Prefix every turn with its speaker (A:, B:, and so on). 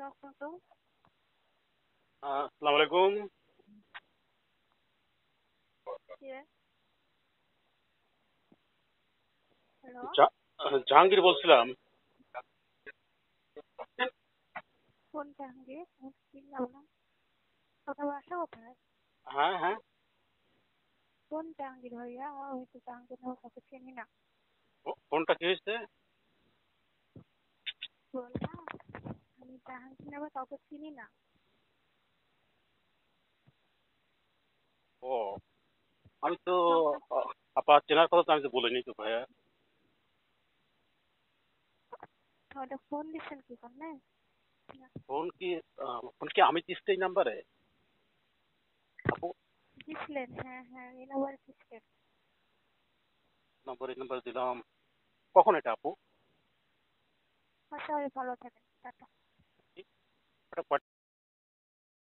A: আসসালামু
B: আসসালামু আলাইকুম।
A: হ্যালো।
B: জাহাঙ্গীর বলছিলাম।
A: কোন জাহাঙ্গীর? আমি চিনলাম না। কথা বাসা কোথায়?
B: হ্যাঁ হ্যাঁ।
A: কোন জাহাঙ্গীর ভাইয়া? আমি তো জাহাঙ্গীর নামে কাউকে চিনি না।
B: ফোনটা কি হয়েছে?
A: বললাম আমি জাহাঙ্গীর নামে কাউকে চিনি না।
B: ও, আমি তো
A: আপনার
B: আপনার চেনার কথা তো আমি তো বলিনি তো ভাইয়া।
A: ওটা ফোন দিচ্ছেন কি করলে?
B: ফোন কি ফোন কি আমি দিচ্ছি এই নাম্বারে? আপু
A: দিছিলেন, হ্যাঁ হ্যাঁ, এই নাম্বারে দিছিলেন।
B: নাম্বার দিলাম। কখন এটা আপু?
A: আচ্ছা, ভালো থাকেন, টাটা।
B: এটা